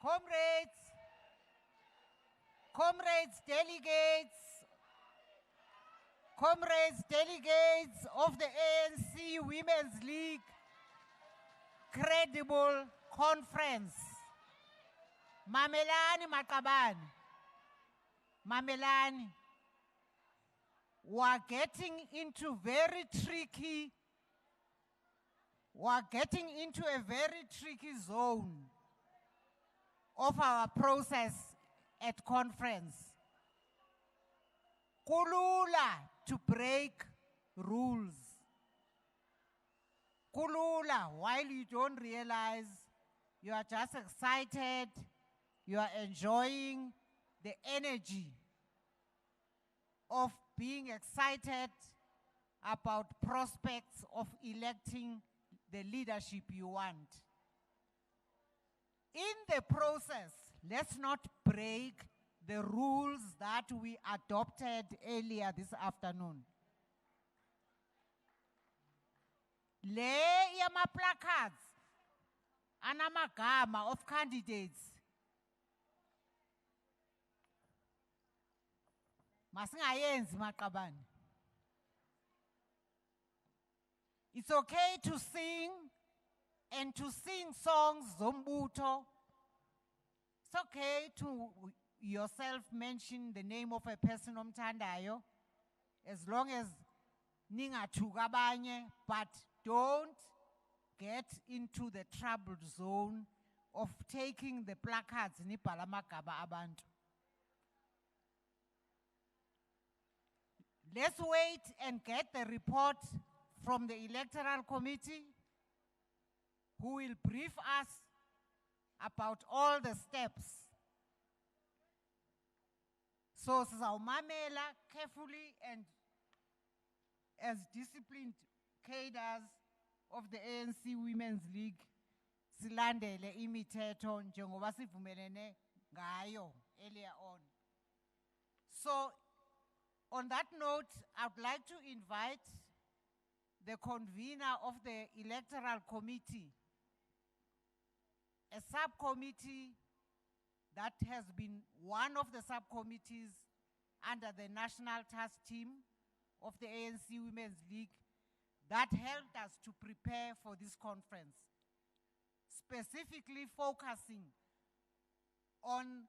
comrades delegates of the ANC Women's League Credible Conference. Mamelani Makabani. Mamelani. We're getting into a very tricky zone of our process at conference. Kulula to break rules. Kulula, while you don't realize, you are just excited, you are enjoying the energy of being excited about prospects of electing the leadership you want. In the process, let's not break the rules that we adopted earlier this afternoon. Le yama placards, anamagama of candidates. Masingayenzi maqabane. It's okay to sing and to sing songs zombuto. It's okay to yourself mention the name of a person omthandayo as long as ningathuka abanye, but don't get into the troubled zone of taking the placards nibhala amagama abantu. Let's wait and get the report from the electoral committee, who will brief us about all the steps. So sizawumamela carefully and as disciplined cadres of the ANC Women's League, silandele imithetho njengoba sivumelene ngayo earlier on. So on that note, I would like to invite the convener of the electoral committee, a subcommittee that has been one of the subcommittees under the national task team of the ANC Women's League that helped us to prepare for this conference, specifically focusing on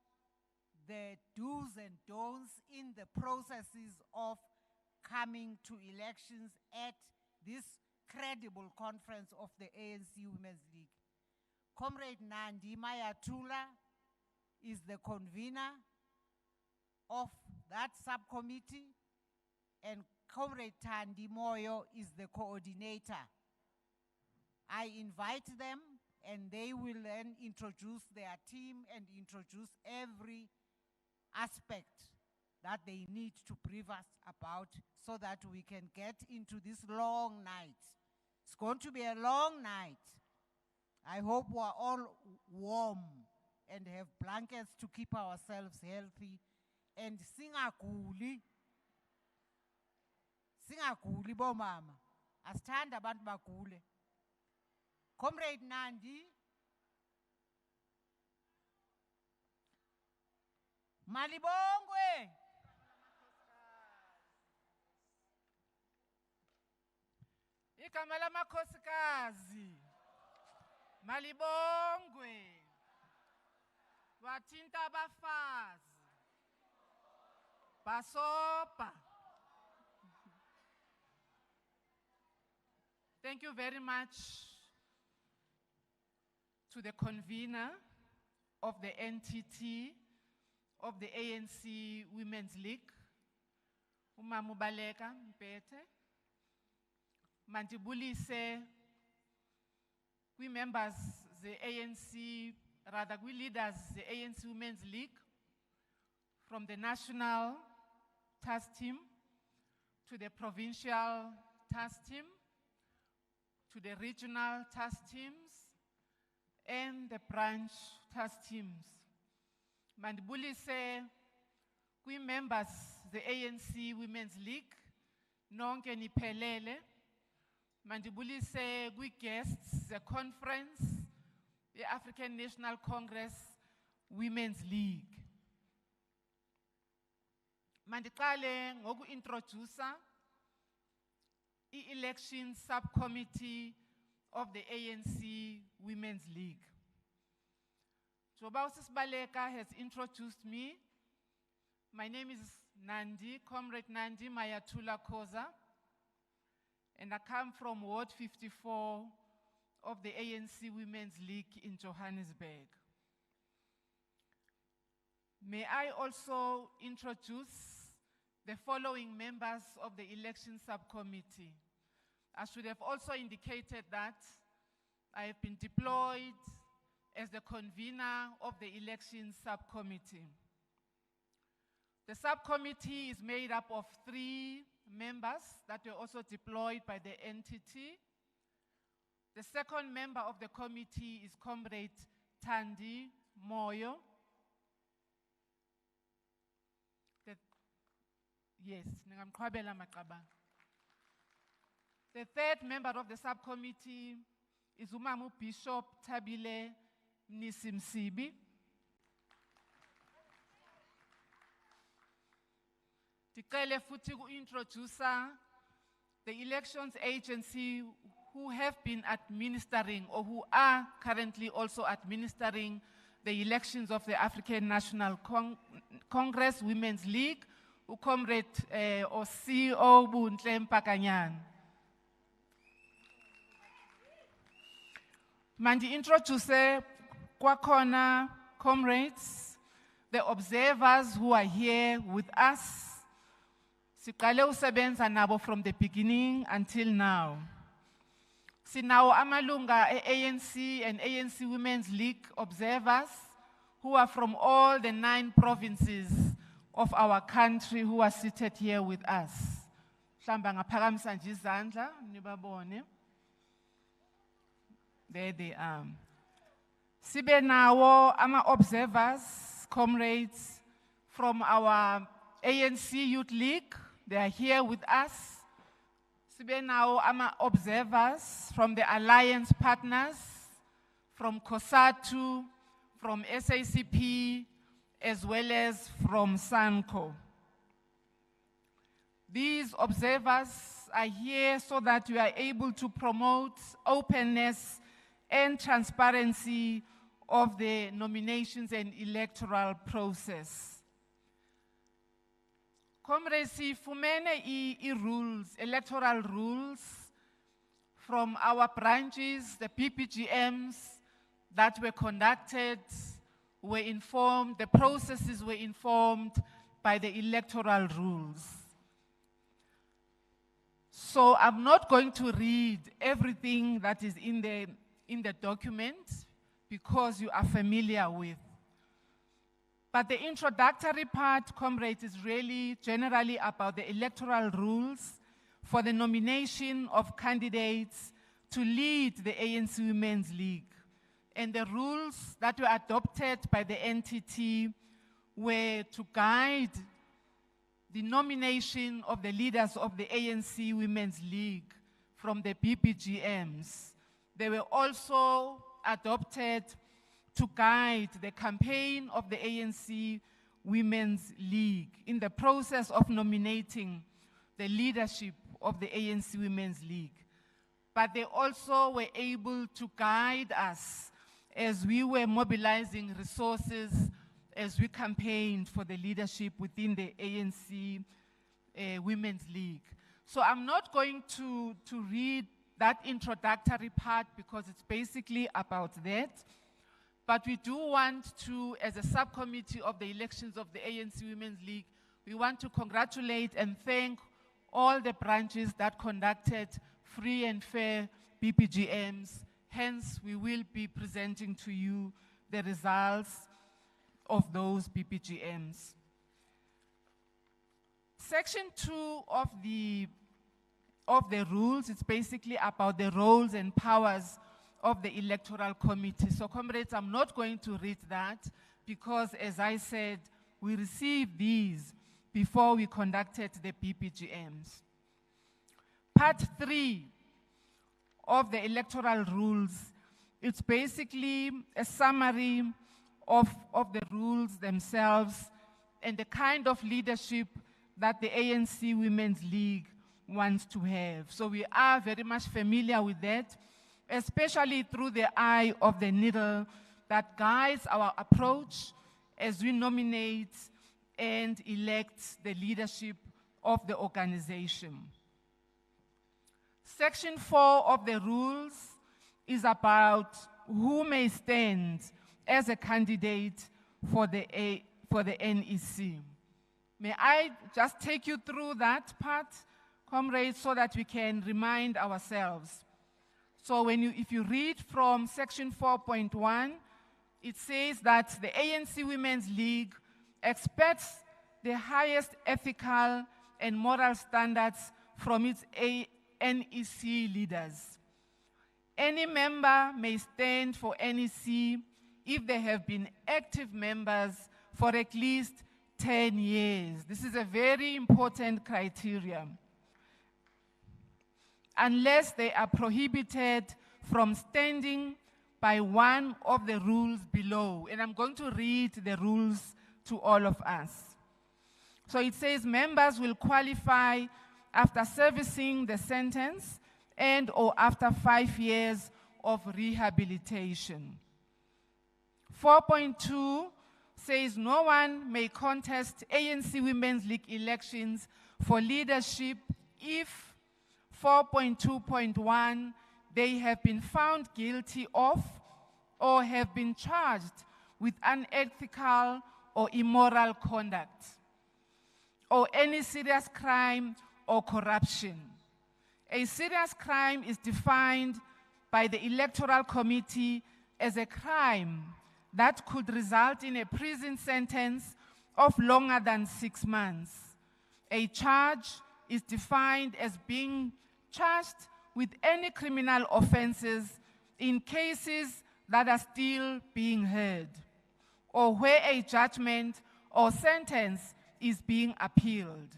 the do's and don'ts in the processes of coming to elections at this credible conference of the ANC Women's League. Comrade Nandi Mayatula is the convener of that subcommittee, and Comrade Thandi Moyo is the coordinator. I invite them, and they will then introduce their team and introduce every aspect that they need to brief us about so that we can get into this long night. It's going to be a long night. I hope we're all warm and have blankets to keep ourselves healthy. And singaguli bomama. Asithanda abantu bagule. Comrade Nandi, Malibongwe. Igama lamakhosikazi. Malibongwe. Wathinta abafazi. Basopa. Thank you very much to the convener of the NTT of the ANC Women's League, Umama Baleka Mpete. Mandibulise, we members, the ANC, rather we leaders, the ANC Women's League, from the national task team to the provincial task team, to the regional task teams, and the branch task teams. Mandibulise, we members, the ANC Women's League, nonke niphelele. Mandibulise, we guests, the conference, the African National Congress Women's League. Mandiqale ngoku-introducer i-election subcommittee of the ANC Women's League. Joba Usisibaleka has introduced me. My name is Nandi, Comrade Nandi Mayatula Khoza, and I come from Ward 54 of the ANC Women's League in Johannesburg. May I also introduce the following members of the election subcommittee. I should have also indicated that I have been deployed as the convener of the election subcommittee. The subcommittee is made up of 3 members that were also deployed by the entity. The second member of the committee is Comrade Thandi Moyo. Yes, ningamqhwabela maqaba. The third member of the subcommittee is Umamu Bishop Tabile Nisimsibi. Ndicele futhi ku-introducer the elections agency who have been administering or who are currently also administering the elections of the African National Congress Women's League, uComrade or CEO Buntle Mpakanyan. Mandi introduce kwakhona comrades, the observers who are here with us. Siqale usebenza nabo from the beginning until now. Sinawo amalunga ANC and ANC Women's League observers who are from all the 9 provinces of our country who are seated here with us. Hlamba ngaphakamisa nje izandla nibabone. There they are. Sibe nawo ama observers, comrades from our ANC Youth League. They are here with us. Sibe nawo ama observers from the alliance partners, from COSATU, from SACP, as well as from SANCO. These observers are here so that we are able to promote openness and transparency of the nominations and electoral process. Comrades, ifumene rules, electoral rules from our branches, the PPGMs that were conducted, were informed, the processes were informed by the electoral rules. So I'm not going to read everything that is in the document because you are familiar with. But the introductory part, comrades, is really generally about the electoral rules for the nomination of candidates to lead the ANC Women's League. And the rules that were adopted by the entity were to guide the nomination of the leaders of the ANC Women's League from the PPGMs. They were also adopted to guide the campaign of the ANC Women's League in the process of nominating the leadership of the ANC Women's League. But they also were able to guide us as we were mobilizing resources as we campaigned for the leadership within the ANC Women's League. So I'm not going to read that introductory part because it's basically about that. But we do want to, as a subcommittee of the elections of the ANC Women's League, we want to congratulate and thank all the branches that conducted free and fair PPGMs. Hence, we will be presenting to you the results of those PPGMs. Section 2 of the rules, it's basically about the roles and powers of the electoral committee. So comrades, I'm not going to read that because, as I said, we received these before we conducted the PPGMs. Part 3 of the electoral rules, it's basically a summary of the rules themselves and the kind of leadership that the ANC Women's League wants to have. So we are very much familiar with that, especially through the eye of the needle that guides our approach as we nominate and elect the leadership of the organization. Section 4 of the rules is about who may stand as a candidate for the NEC. May I just take you through that part, comrades, so that we can remind ourselves. So if you read from section 4.1, it says that the ANC Women's League expects the highest ethical and moral standards from its NEC leaders. Any member may stand for NEC if they have been active members for at least 10 years. This is a very important criteria. Unless they are prohibited from standing by one of the rules below. And I'm going to read the rules to all of us. So it says members will qualify after servicing the sentence and or after 5 years of rehabilitation. 4.2 says no one may contest ANC Women's League elections for leadership if 4.2.1 they have been found guilty of or have been charged with unethical or immoral conduct or any serious crime or corruption. A serious crime is defined by the Electoral Committee as a crime that could result in a prison sentence of longer than 6 months. A charge is defined as being charged with any criminal offenses in cases that are still being heard, or where a judgment or sentence is being appealed.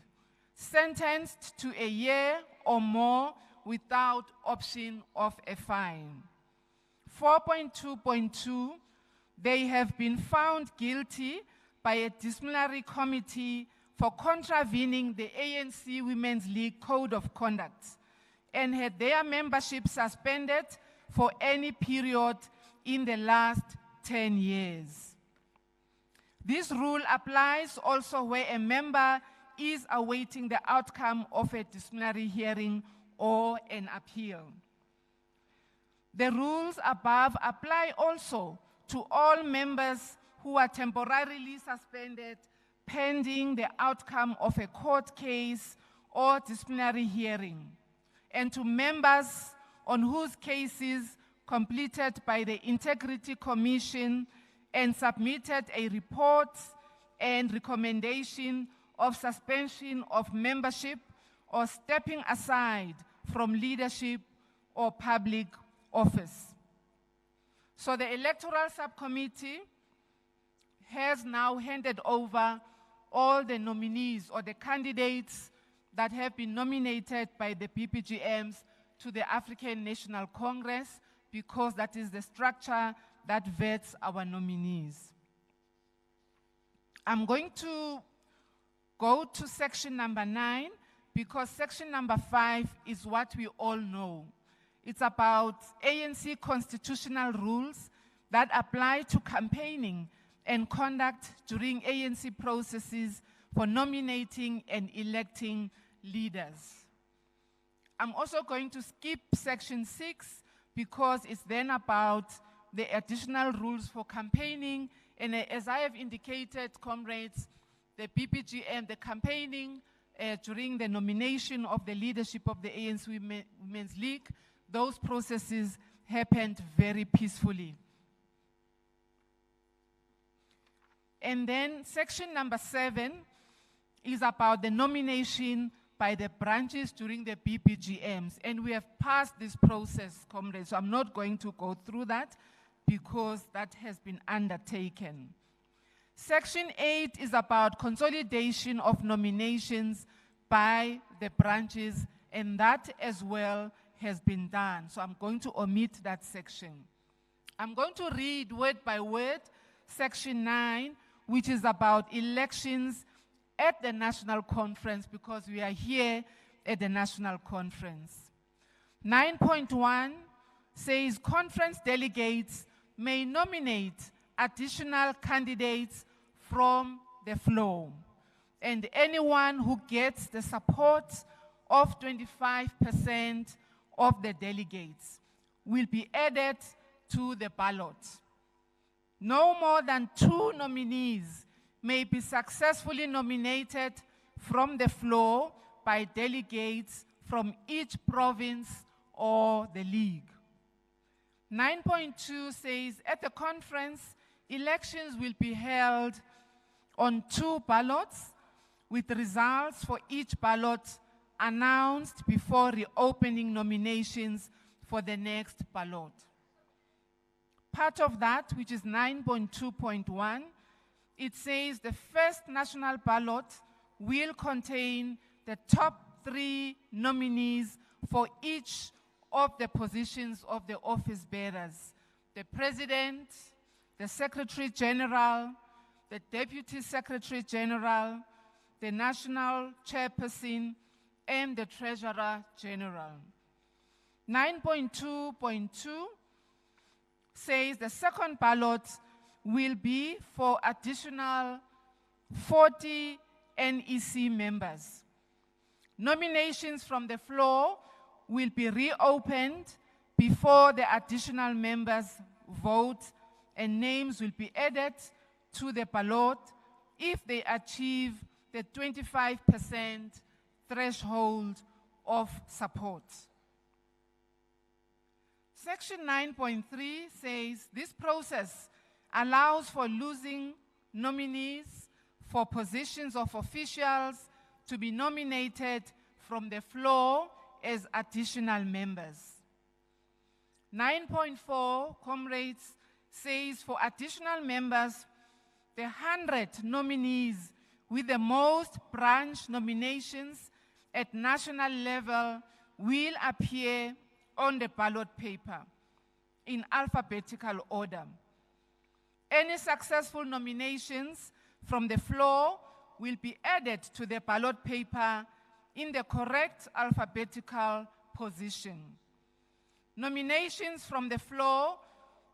Sentenced to a year or more without option of a fine. 4.2.2, they have been found guilty by a disciplinary committee for contravening the ANC Women's League Code of Conduct and had their membership suspended for any period in the last 10 years. This rule applies also where a member is awaiting the outcome of a disciplinary hearing or an appeal. The rules above apply also to all members who are temporarily suspended pending the outcome of a court case or disciplinary hearing, and to members on whose cases completed by the Integrity Commission and submitted a report and recommendation of suspension of membership or stepping aside from leadership or public office. So the Electoral Subcommittee has now handed over all the nominees or the candidates that have been nominated by the PPGMs to the African National Congress, because that is the structure that vets our nominees. I'm going to go to section number 9, because section number 5 is what we all know. It's about ANC constitutional rules that apply to campaigning and conduct during ANC processes for nominating and electing leaders. I'm also going to skip section 6 because it's then about the additional rules for campaigning. And as I have indicated, comrades, the PPGM, the campaigning during the nomination of the leadership of the ANC Women's League, those processes happened very peacefully. And then section number 7 is about the nomination by the branches during the PPGMs. And we have passed this process, comrades, so I'm not going to go through that because that has been undertaken. Section 8 is about consolidation of nominations by the branches, and that as well has been done. So I'm going to omit that section. I'm going to read word by word Section 9, which is about elections at the national conference, because we are here at the national conference. 9.1 says conference delegates may nominate additional candidates from the floor, and anyone who gets the support of 25% of the delegates will be added to the ballot. No more than 2 nominees may be successfully nominated from the floor by delegates from each province or the league. 9.2 says at the conference, elections will be held on 2 ballots, with results for each ballot announced before reopening nominations for the next ballot. Part of that, which is 9.2.1, it says the first national ballot will contain the top 3 nominees for each of the positions of the office bearers: the President, the Secretary General, the Deputy Secretary General, the National Chairperson, and the Treasurer General. 9.2.2 says the second ballot will be for additional 40 NEC members. Nominations from the floor will be reopened before the additional members vote, and names will be added to the ballot if they achieve the 25% threshold of support. Section 9.3 says this process allows for losing nominees for positions of officials to be nominated from the floor as additional members. 9.4, comrades, says for additional members, the 100 nominees with the most branch nominations at national level will appear on the ballot paper in alphabetical order. Any successful nominations from the floor will be added to the ballot paper in the correct alphabetical position. Nominations from the floor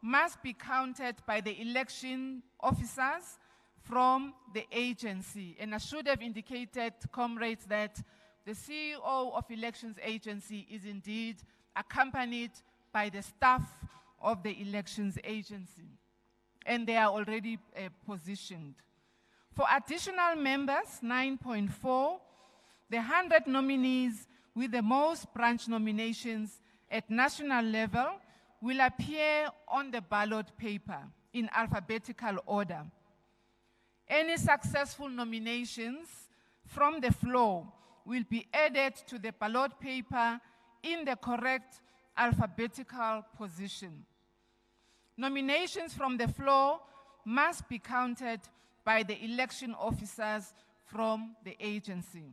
must be counted by the election officers from the agency. And I should have indicated, comrades, that the CEO of Elections Agency is indeed accompanied by the staff of the Elections Agency, and they are already positioned. For additional members, 9.4, the 100 nominees with the most branch nominations at national level will appear on the ballot paper in alphabetical order. Any successful nominations from the floor will be added to the ballot paper in the correct alphabetical position. Nominations from the floor must be counted by the election officers from the agency.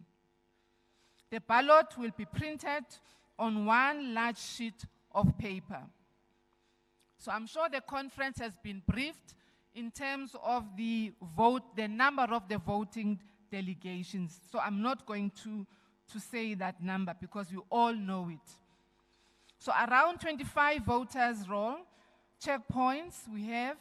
The ballot will be printed on one large sheet of paper. So I'm sure the conference has been briefed in terms of the number of the voting delegations. So I'm not going to say that number because you all know it. So around 25 voters roll, checkpoints we have,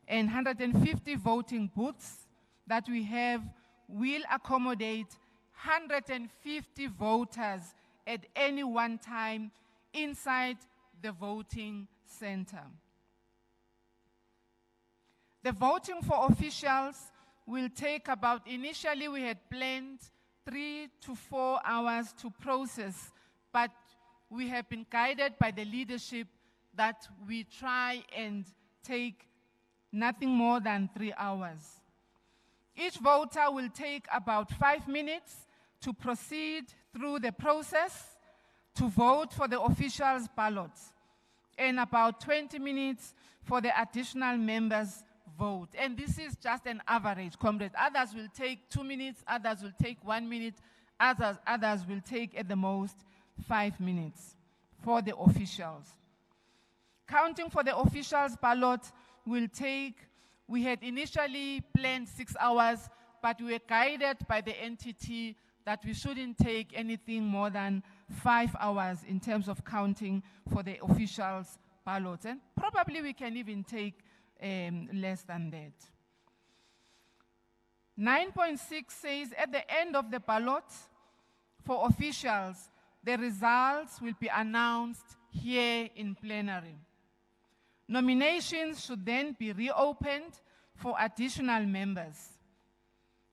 and 150 voting booths that we have will accommodate 150 voters at any one time inside the voting center. The voting for officials will take about, initially we had planned 3 to 4 hours to process, but we have been guided by the leadership that we try and take nothing more than 3 hours. Each voter will take about 5 minutes to proceed through the process to vote for the officials' ballots, and about 20 minutes for the additional members' vote. And this is just an average, comrade. Others will take 2 minutes, others will take 1 minute, others will take at the most 5 minutes for the officials. Counting for the officials' ballot will take We had initially planned 6 hours, but we were guided by the entity that we shouldn't take anything more than 5 hours in terms of counting for the officials' ballots. And probably we can even take less than that. 9.6 says at the end of the ballot for officials, the results will be announced here in plenary. Nominations should then be reopened for additional members.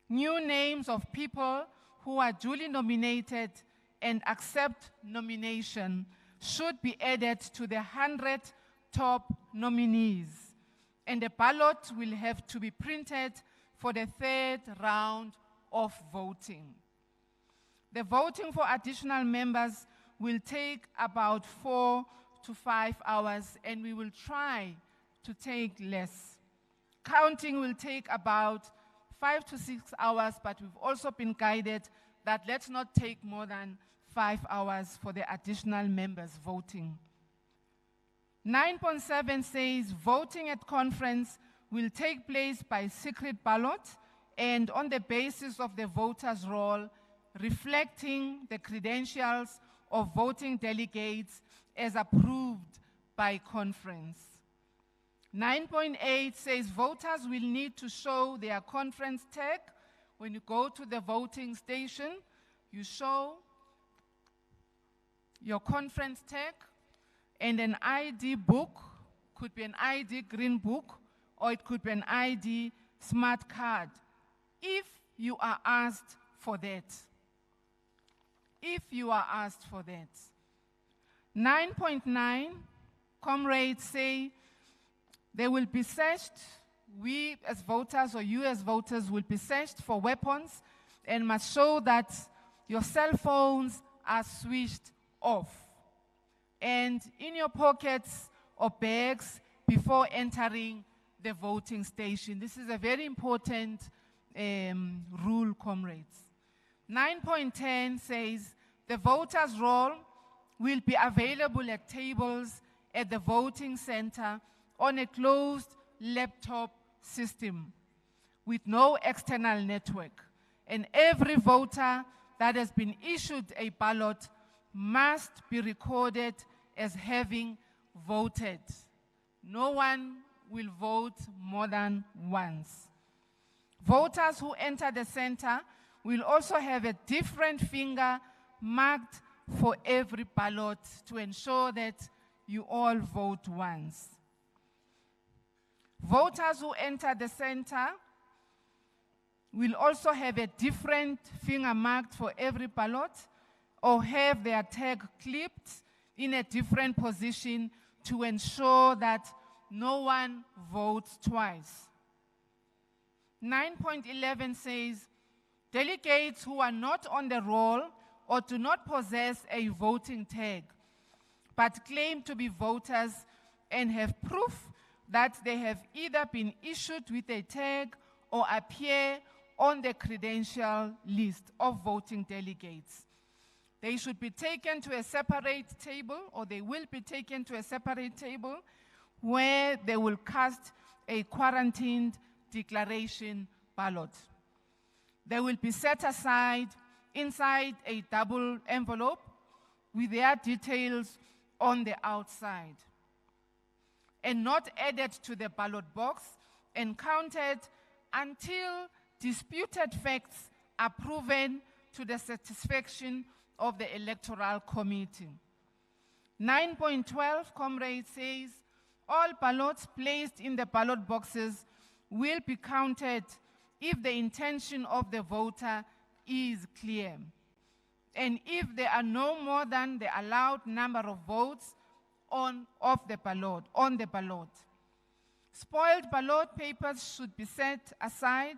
New names of people who are duly nominated and accept nomination should be added to the 100 top nominees, and the ballot will have to be printed for the third round of voting. The voting for additional members will take about 4 to 5 hours, and we will try to take less. Counting will take about 5 to 6 hours, but we've also been guided that let's not take more than 5 hours for the additional members voting. 9.7 says voting at conference will take place by secret ballot and on the basis of the voter's roll, reflecting the credentials of voting delegates as approved by conference. 9.8 says voters will need to show their conference tag. When you go to the voting station, you show your conference tag and an ID book, could be an ID green book, or it could be an ID smart card, if you are asked for that. If you are asked for that. 9.9, comrades say they will be searched, we as voters or you as voters will be searched for weapons and must show that your cell phones are switched off and in your pockets or bags before entering the voting station. This is a very important rule, comrades. 9.10 says the voters' roll will be available at tables at the voting center on a closed laptop system with no external network. And every voter that has been issued a ballot must be recorded as having voted. No one will vote more than once. Voters who enter the center will also have a different finger marked for every ballot to ensure that you all vote once. Voters who enter the center will also have a different finger marked for every ballot or have their tag clipped in a different position to ensure that no one votes twice. 9.11 says, delegates who are not on the roll or do not possess a voting tag, but claim to be voters and have proof that they have either been issued with a tag or appear on the credential list of voting delegates. They should be taken to a separate table, or they will be taken to a separate table where they will cast a quarantined declaration ballot. They will be set aside inside a double envelope with their details on the outside and not added to the ballot box and counted until disputed facts are proven to the satisfaction of the Electoral Committee. 9.12, comrades, says all ballots placed in the ballot boxes will be counted if the intention of the voter is clear, and if there are no more than the allowed number of votes on the ballot. Spoiled ballot papers should be set aside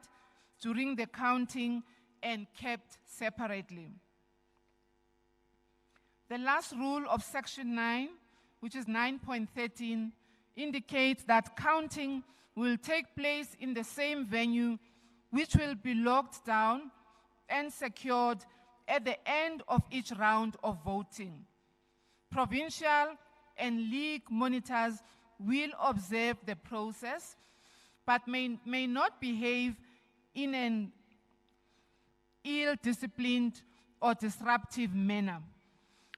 during the counting and kept separately. The last rule of Section 9, which is 9.13, indicates that counting will take place in the same venue, which will be locked down and secured at the end of each round of voting. Provincial and league monitors will observe the process, but may not behave in an ill-disciplined or disruptive manner,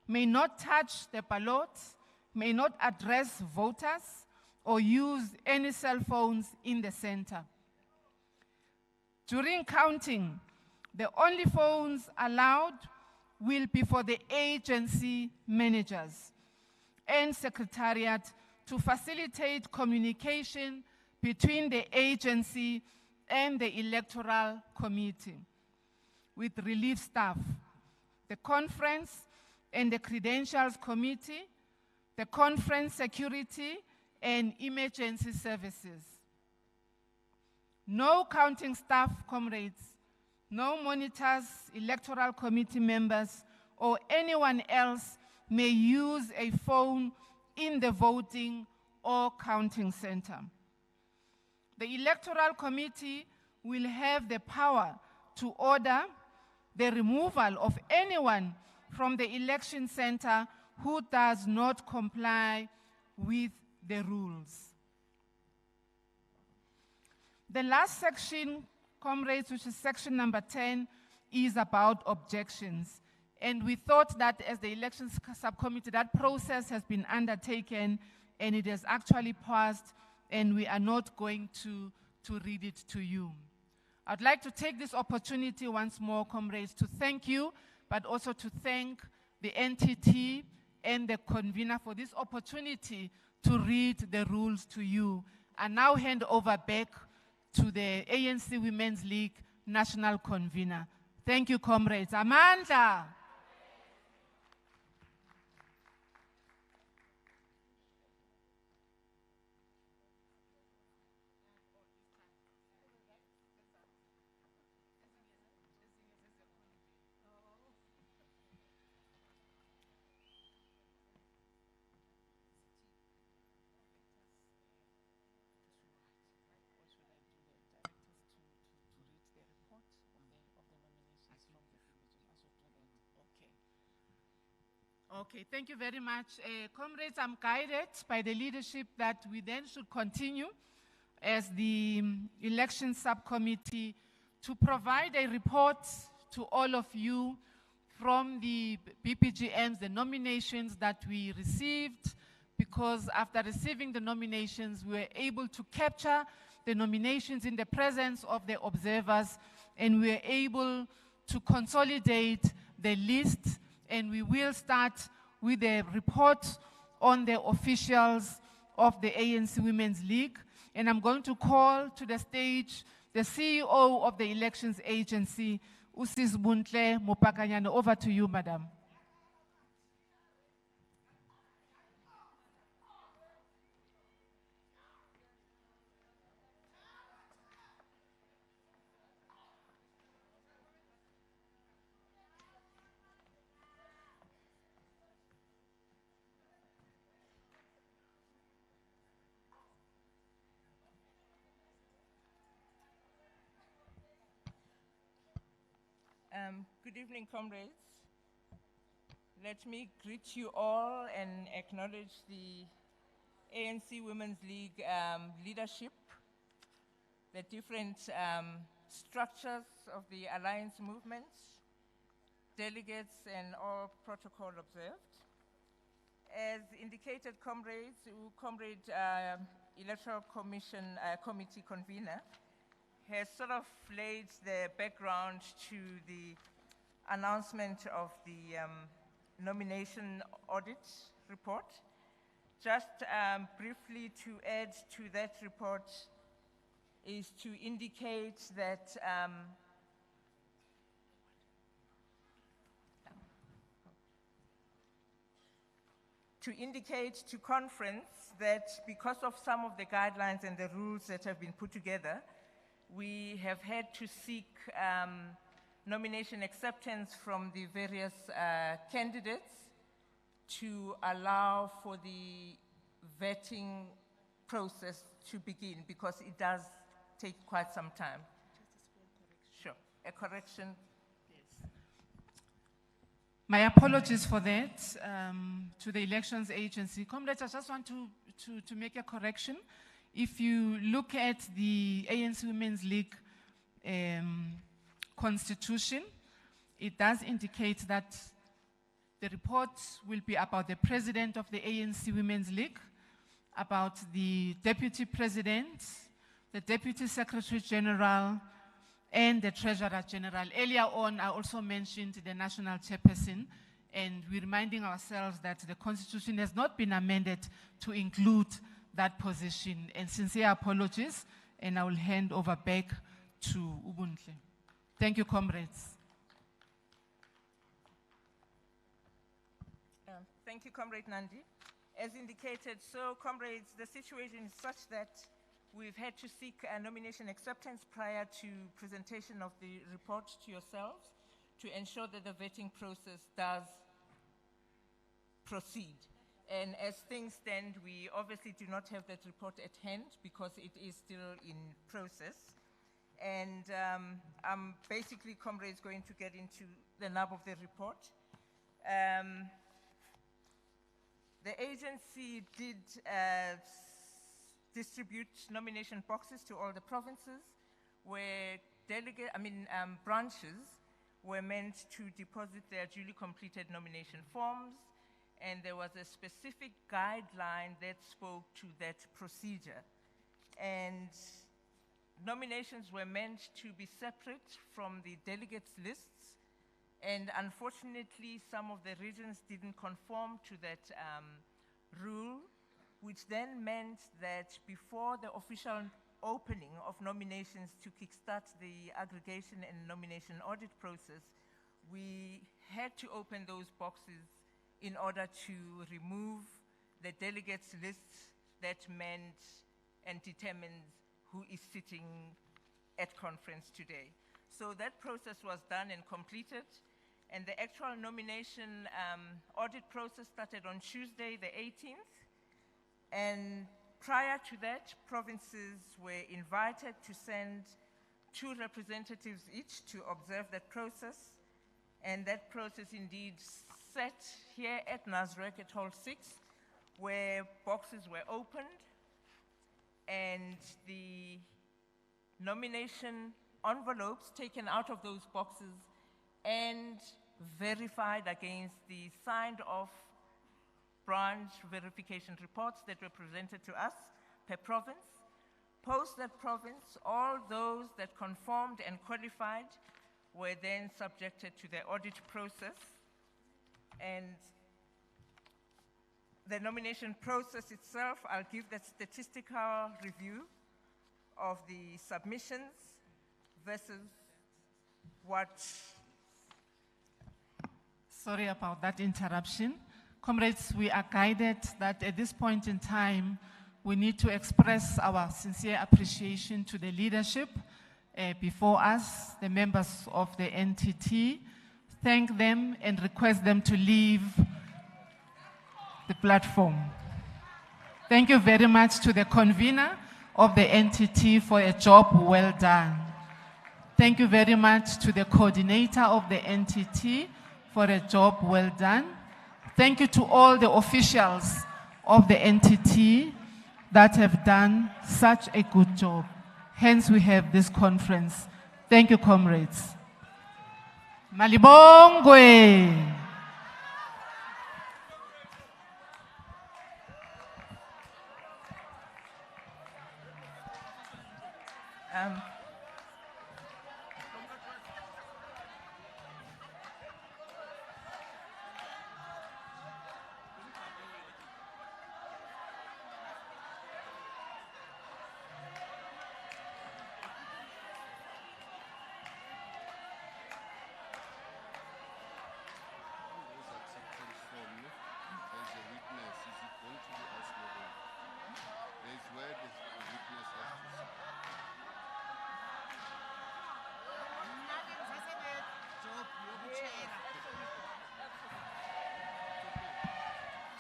may not touch the ballots, may not address voters, or use any cell phones in the center. During counting, the only phones allowed will be for the agency managers and secretariat to facilitate communication between the agency and the electoral committee with relief staff, the conference and the credentials committee, the conference security and emergency services. No counting staff, comrades, no monitors, electoral committee members, or anyone else may use a phone in the voting or counting center. The electoral committee will have the power to order the removal of anyone from the election center who does not comply with the rules. The last section, comrades, which is section number 10, is about objections. And we thought that as the elections subcommittee, that process has been undertaken and it has actually passed, and we are not going to read it to you. I'd like to take this opportunity once more, comrades, to thank you, but also to thank the NTT and the convener for this opportunity to read the rules to you. I now hand over back to the ANC Women's League National Convener. Thank you, comrades. Amandla. Okay, thank you very much. Comrades, I'm guided by the leadership that we then should continue as the election subcommittee to provide a report to all of you from the BPGMs, the nominations that we received, because after receiving the nominations, we were able to capture the nominations in the presence of the observers, and we were able to consolidate the list, and we will start with a report on the officials of the ANC Women's League. And I'm going to call to the stage the CEO of the Elections Agency, Usisbuntle Mopakanyane. Over to you, madam. Good evening, comrades. Let me greet you all and acknowledge the ANC Women's League leadership, the different structures of the alliance movement, delegates, and all protocol observed. As indicated, comrades, Comrade Electoral Committee convener has sort of laid the background to the announcement of the nomination audit report. Just briefly to add to that report is to indicate that to conference that because of some of the guidelines and the rules that have been put together, we have had to seek nomination acceptance from the various candidates to allow for the vetting process to begin, because it does take quite some time. Sure, a correction. Yes. My apologies for that to the Elections Agency. Comrades, I just want to make a correction. If you look at the ANC Women's League constitution, it does indicate that the report will be about the president of the ANC Women's League, about the deputy president, the deputy secretary general, and the treasurer general. Earlier on, I also mentioned the national chairperson, and we're reminding ourselves that the constitution has not been amended to include that position. And sincere apologies, and I will hand over back to Ubuntu. Thank you, comrades. Thank you, Comrade Nandi. As indicated, so comrades, the situation is such that we've had to seek a nomination acceptance prior to presentation of the report to yourselves to ensure that the vetting process does proceed. And as things stand, we obviously do not have that report at hand because it is still in process. And I'm basically, comrades, going to get into the nub of the report. The agency did distribute nomination boxes to all the provinces where branches were meant to deposit their duly completed nomination forms, and there was a specific guideline that spoke to that procedure. And nominations were meant to be separate from the delegates' lists, and unfortunately, some of the regions didn't conform to that rule, which then meant that before the official opening of nominations to kickstart the aggregation and nomination audit process, we had to open those boxes in order to remove the delegates' lists that meant and determined who is sitting at conference today. So that process was done and completed, and the actual nomination audit process started on Tuesday, the 18th. And prior to that, provinces were invited to send 2 representatives each to observe that process. And that process indeed sat here at Nasrec at Hall 6, where boxes were opened and the nomination envelopes taken out of those boxes and verified against the signed off branch verification reports that were presented to us per province. Post that province, all those that conformed and qualified were then subjected to the audit process. And the nomination process itself, I'll give that statistical review of the submissions versus what... Sorry about that interruption. Comrades, we are guided that at this point in time, we need to express our sincere appreciation to the leadership before us, the members of the NTT, thank them and request them to leave the platform. Thank you very much to the convener of the NTT for a job well done. Thank you very much to the coordinator of the NTT for a job well done. Thank you to all the officials of the NTT that have done such a good job. Hence, we have this conference. Thank you, comrades. Malibongwe.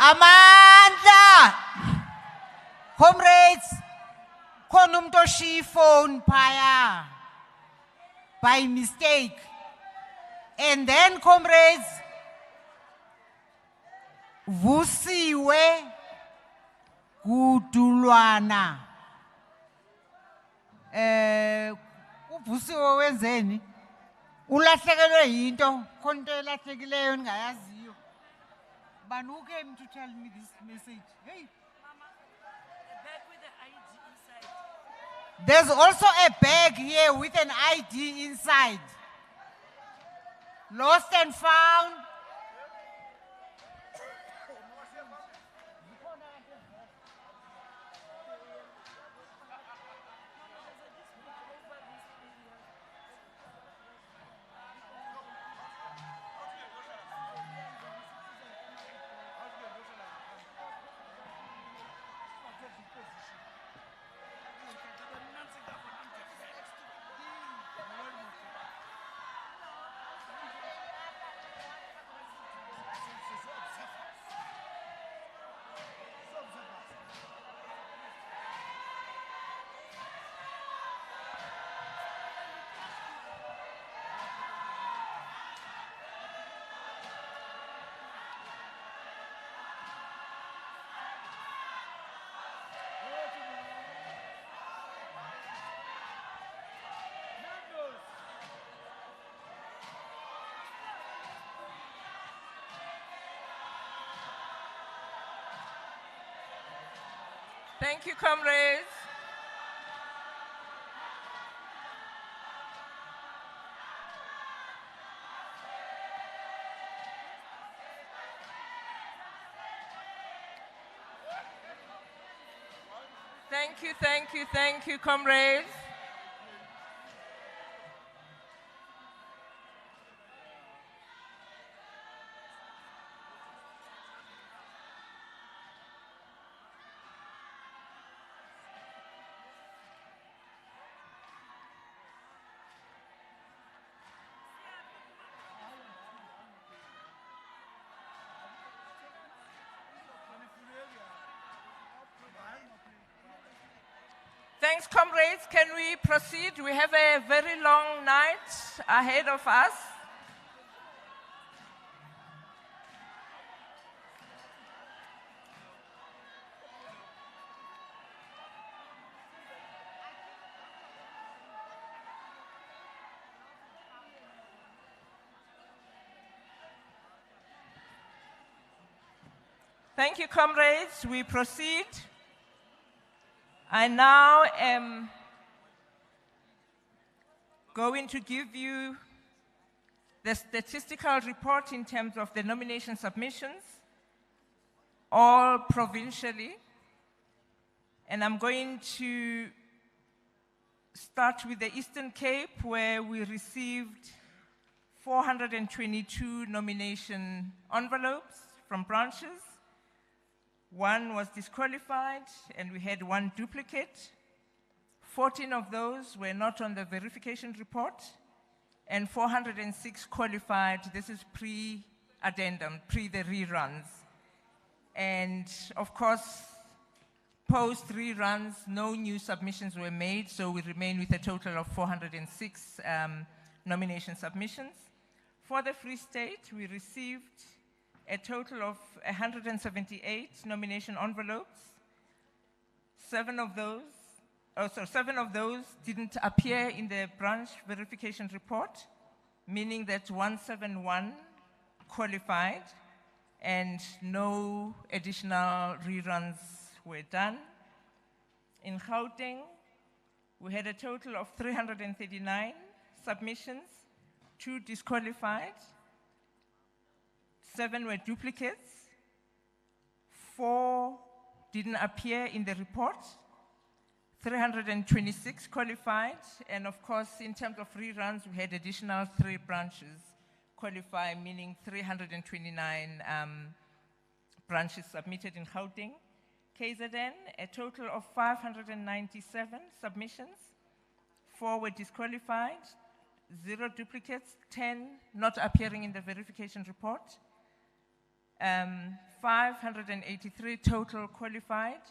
Amanda! Comrades, konumtoshi phone paya by mistake. And then, comrades, vusiwe gudulwana Uvusiwe wenzeni? Ulahlekelwe yinto, khona into elahlekileyo ningayaziyo. Bani who came to tell me this message? Hey. Mama, a bag with the ID inside. There's also a bag here with an ID inside. Lost and found. Thank you, comrades. Thank you, comrades. Thanks, comrades. Can we proceed? We have a very long night ahead of us. Thank you, comrades. We proceed. I now am going to give you the statistical report in terms of the nomination submissions, all provincially. And I'm going to start with the Eastern Cape, where we received 422 nomination envelopes from branches. One was disqualified, and we had one duplicate. 14 of those were not on the verification report, and 406 qualified. This is pre-addendum, pre the reruns. And of course, post-reruns, no new submissions were made, so we remain with a total of 406 nomination submissions. For the Free State, we received a total of 178 nomination envelopes. Seven of those didn't appear in the branch verification report, meaning that 171 qualified and no additional reruns were done. In Gauteng, we had a total of 339 submissions, 2 disqualified, 7 were duplicates, 4 didn't appear in the report, 326 qualified, and of course, in terms of reruns, we had additional 3 branches qualify, meaning 329 branches submitted in Gauteng. KZN, a total of 597 submissions, 4 were disqualified, 0 duplicates, 10 not appearing in the verification report. 583 total qualified,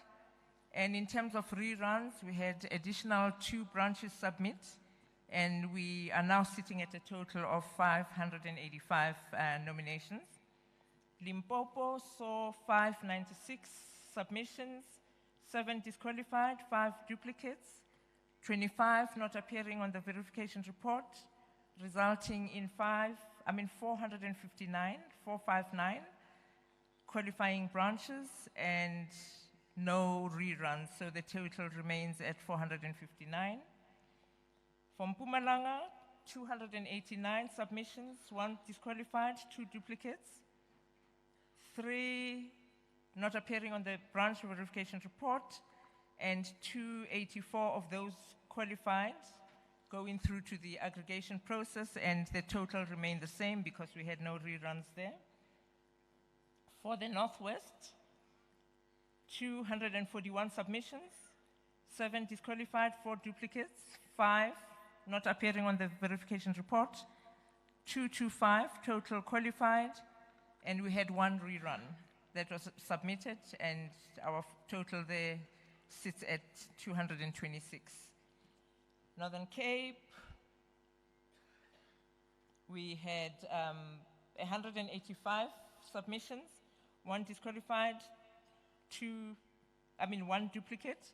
and in terms of reruns, we had additional 2 branches submit, and we are now sitting at a total of 585 nominations. Limpopo saw 596 submissions, 7 disqualified, 5 duplicates, 25 not appearing on the verification report, resulting in 459 qualifying branches and no reruns, so the total remains at 459. From Mpumalanga, 289 submissions, 1 disqualified, 2 duplicates, 3 not appearing on the branch verification report, and 284 of those qualified going through to the aggregation process, and the total remained the same because we had no reruns there. For the Northwest, 241 submissions, 7 disqualified, 4 duplicates, 5 not appearing on the verification report, 225 total qualified, and we had 1 rerun that was submitted, and our total there sits at 226. Northern Cape, we had 185 submissions, 1 disqualified, 1 duplicate,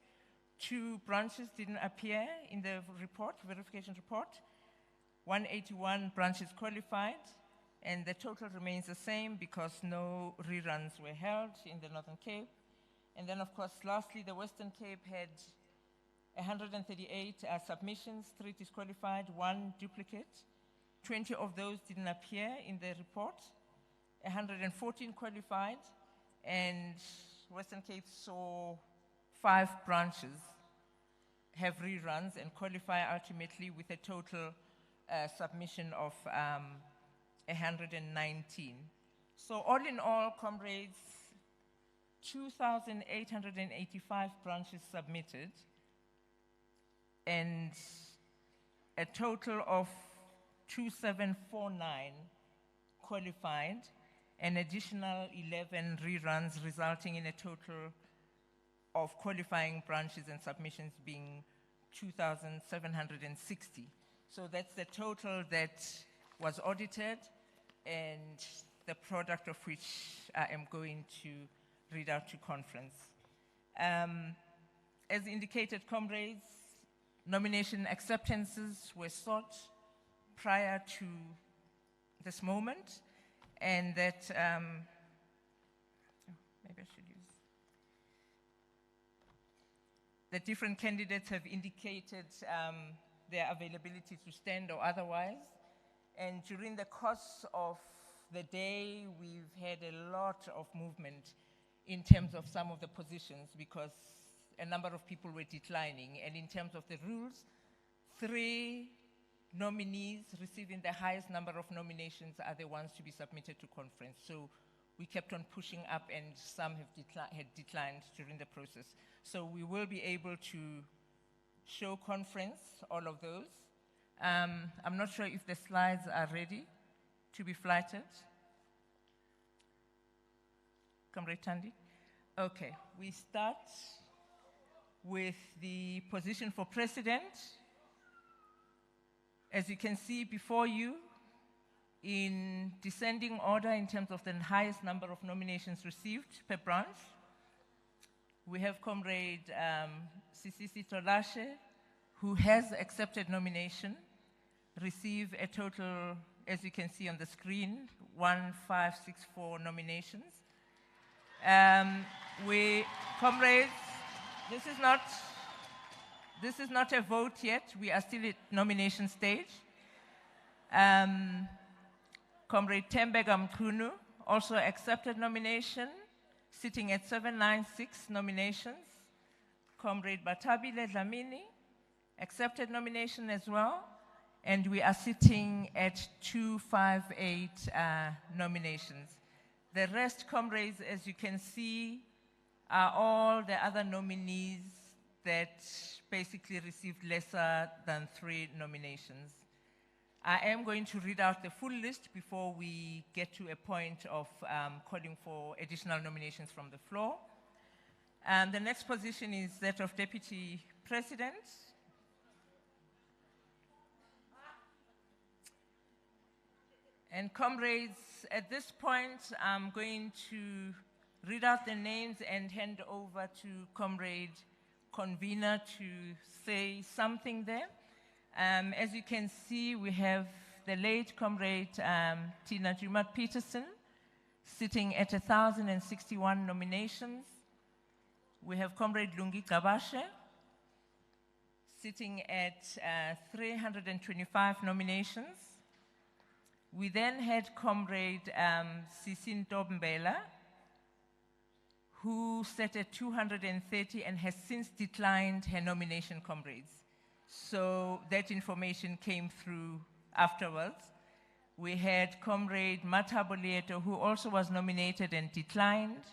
2 branches didn't appear in the report, verification report, 181 branches qualified, and the total remains the same because no reruns were held in the Northern Cape. And then, of course, lastly, the Western Cape had 138 submissions, 3 disqualified, 1 duplicate. 20 of those didn't appear in the report, 114 qualified, and Western Cape saw 5 branches have reruns and qualify ultimately with a total submission of 119. So all in all, comrades, 2,885 branches submitted, and a total of 2,749 qualified, an additional 11 reruns, resulting in a total of qualifying branches and submissions being 2,760. So that's the total that was audited, and the product of which I am going to read out to conference. As indicated, comrades, nomination acceptances were sought prior to this moment, and that, maybe I should use, the different candidates have indicated their availability to stand or otherwise. And during the course of the day, we've had a lot of movement in terms of some of the positions because a number of people were declining. And in terms of the rules, 3 nominees receiving the highest number of nominations are the ones to be submitted to conference. So we kept on pushing up, and some had declined during the process. So we will be able to show conference all of those. I'm not sure if the slides are ready to be flighted. Comrade Thandi? Okay, we start with the position for president. As you can see before you, in descending order in terms of the highest number of nominations received per branch, we have Comrade Sisisi Tolashe, who has accepted nomination, receive a total, as you can see on the screen, 1,564 nominations. Comrades, this is not a vote yet. We are still at nomination stage. Comrade Tembega Mkunu also accepted nomination, sitting at 796 nominations. Comrade Batabile Dlamini accepted nomination as well, and we are sitting at 258 nominations. The rest, comrades, as you can see, are all the other nominees that basically received lesser than 3 nominations. I am going to read out the full list before we get to a point of calling for additional nominations from the floor. The next position is that of Deputy President. And comrades, at this point, I'm going to read out the names and hand over to Comrade convener to say something there. As you can see, we have the late comrade Tina Jumat Peterson sitting at 1,061 nominations. We have comrade Lungi Kabashe sitting at 325 nominations. We then had comrade Sisin Tombela, who sat at 230 and has since declined her nomination, comrades. So that information came through afterwards. We had comrade Matabo Lieto, who also was nominated and declined.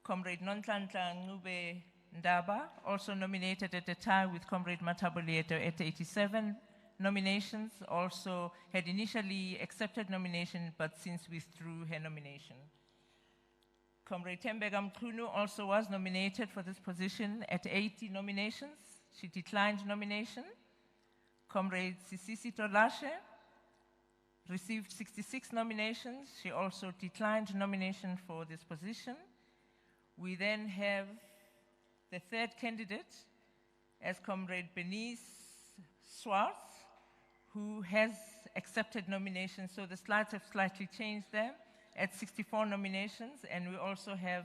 Comrade Nontlantla Ngube Ndaba, also nominated at the time with comrade Matabo Lieto at 87 nominations, also had initially accepted nomination but since withdrew her nomination. Comrade Tembega Mkunu also was nominated for this position at 80 nominations. She declined nomination. Comrade Sisisi Tolashe received 66 nominations. She also declined nomination for this position. We then have the third candidate as Comrade Bernice Swartz, who has accepted nomination. So the slides have slightly changed there at 64 nominations. And we also have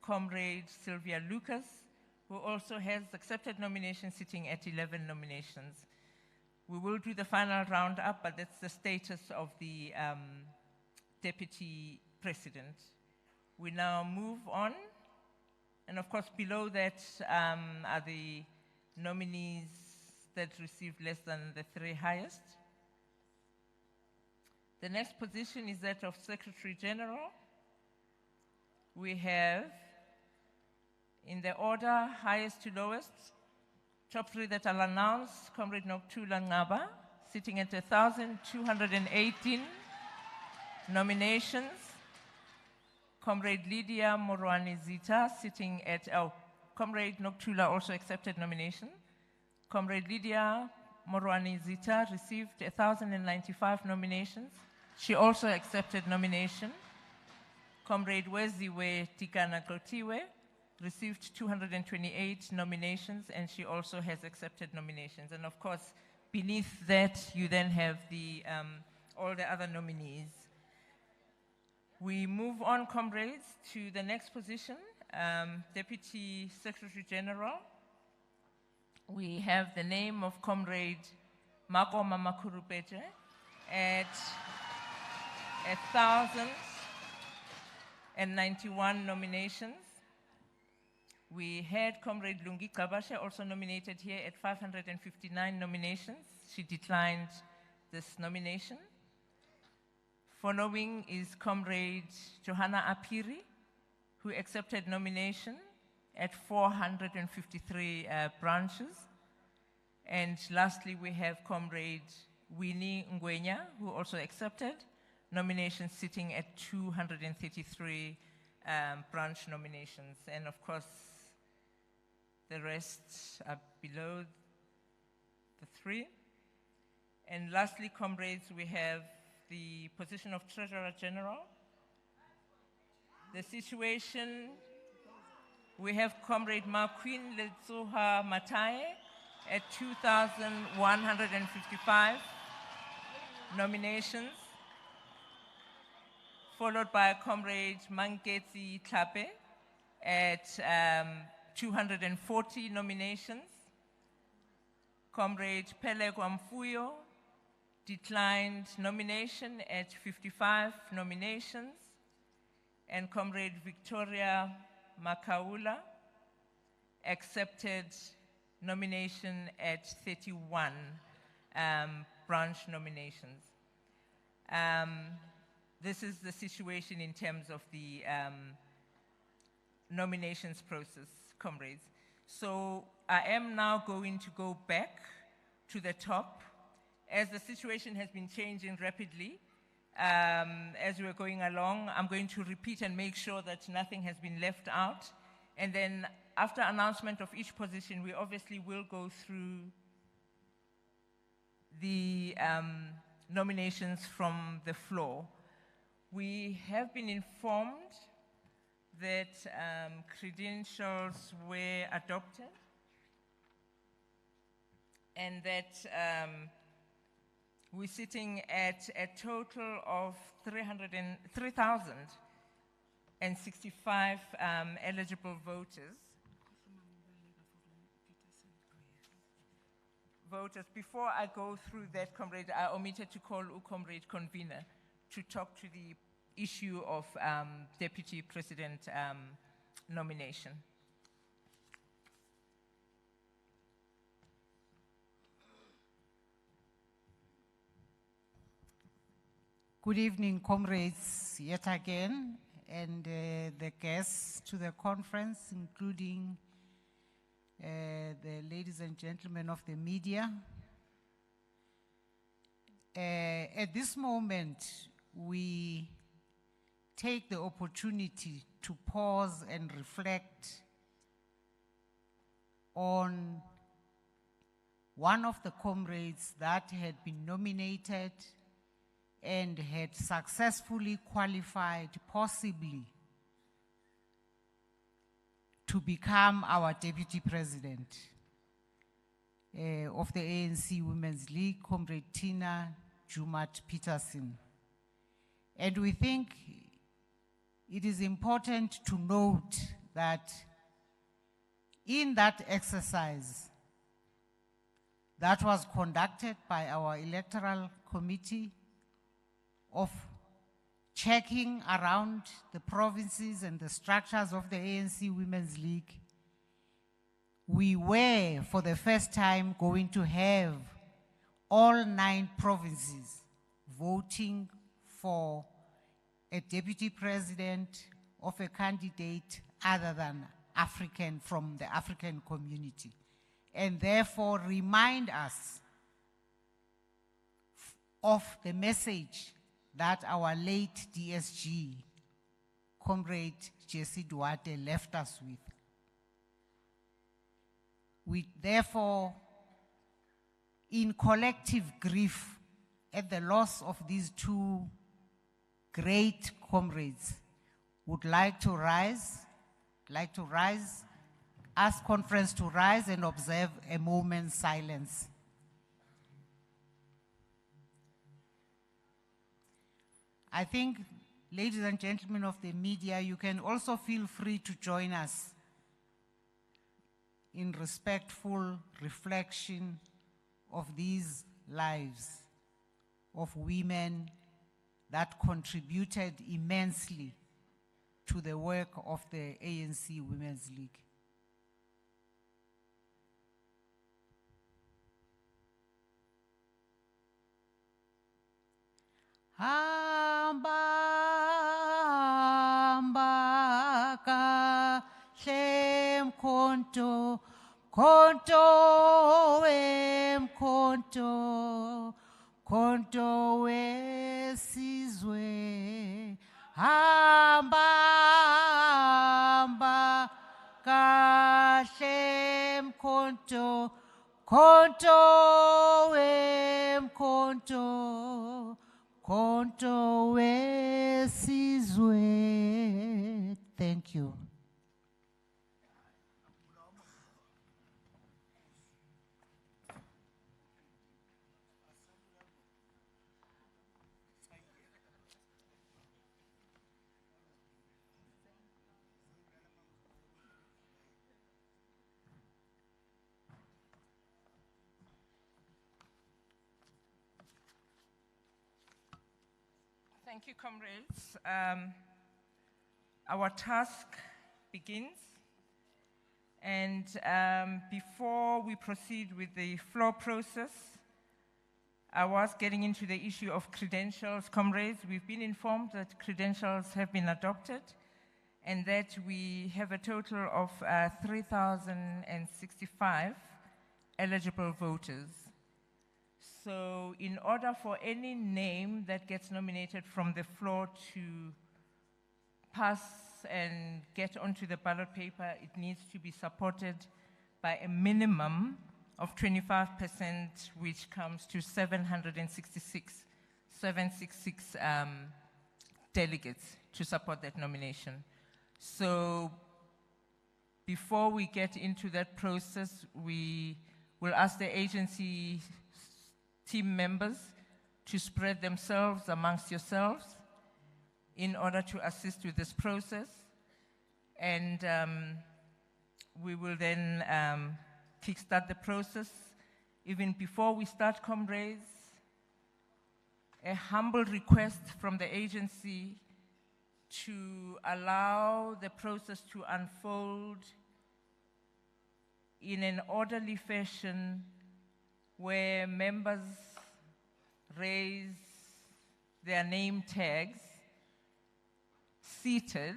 Comrade Sylvia Lucas, who also has accepted nomination, sitting at 11 nominations. We will do the final roundup, but that's the status of the deputy president. We now move on. And of course, below that are the nominees that received less than the three highest. The next position is that of Secretary General. We have, in the order highest to lowest, top three that I'll announce, Comrade Noktula Ngaba, sitting at 1,218 nominations. Comrade Lydia Morwani Zita, sitting at, Comrade Noktula also accepted nomination. Comrade Lydia Morwani Zita received 1,095 nominations. She also accepted nomination. Comrade Weziwe Tikana Kotiwe received 228 nominations, and she also has accepted nominations. And of course, beneath that, you then have the, all the other nominees. We move on, comrades, to the next position, Deputy Secretary General. We have the name of Comrade Makoma Makurupeje at 1,091 nominations. We had Comrade Lungi Kabashe also nominated here at 559 nominations. She declined this nomination. Following is Comrade Johanna Apiri, who accepted nomination at 453 branches. And lastly, we have Comrade Winnie Ngwenya, who also accepted nomination, sitting at 233 branch nominations. And of course, the rest are below the three. And lastly, comrades, we have the position of Treasurer General. The situation, we have Comrade Marquin Letsoha Mataye at 2,155 nominations, followed by Comrade Manketsi Tlape at 240 nominations. Comrade Pele Gwamfuyo declined nomination at 55 nominations. And Comrade Victoria Makaula accepted nomination at 31 branch nominations. This is the situation in terms of the nominations process, comrades. So I am now going to go back to the top. As the situation has been changing rapidly, as we're going along, I'm going to repeat and make sure that nothing has been left out. And then after announcement of each position, we obviously will go through the nominations from the floor. We have been informed that credentials were adopted and that we're sitting at a total of 3,065 eligible voters. Before I go through that, comrade, I omitted to call comrade convener to talk to the issue of deputy president nomination. Good evening, comrades, yet again, and the guests to the conference, including the ladies and gentlemen of the media. At this moment, we take the opportunity to pause and reflect on one of the comrades that had been nominated and had successfully qualified, possibly, to become our deputy president of the ANC Women's League, Comrade Tina Jumat Peterson. And we think it is important to note that in that exercise that was conducted by our electoral committee of checking around the provinces and the structures of the ANC Women's League, we were, for the first time, going to have all 9 provinces voting for a deputy president of a candidate other than African, from the African community, and therefore remind us of the message that our late DSG, Comrade Jesse Duarte, left us with. We therefore, in collective grief at the loss of these 2 great comrades, would like to ask conference to rise and observe a moment's silence. I think, ladies and gentlemen of the media, you can also feel free to join us in respectful reflection of these lives of women that contributed immensely to the work of the ANC Women's League. Hamba hamba kahle mkhonto khonto wemkhonto khonto wesizwe hamba hamba kahle mkhonto khonto wemkhonto Konto wesizwe. Thank you. Thank you, comrades. Our task begins. And before we proceed with the floor process, I was getting into the issue of credentials. Comrades, we've been informed that credentials have been adopted and that we have a total of 3,065 eligible voters. So in order for any name that gets nominated from the floor to pass and get onto the ballot paper, it needs to be supported by a minimum of 25%, which comes to 766 delegates to support that nomination. So before we get into that process, we will ask the agency team members to spread themselves amongst yourselves in order to assist with this process. And we will then kickstart the process. Even before we start, comrades, a humble request from the agency to allow the process to unfold in an orderly fashion where members raise their name tags seated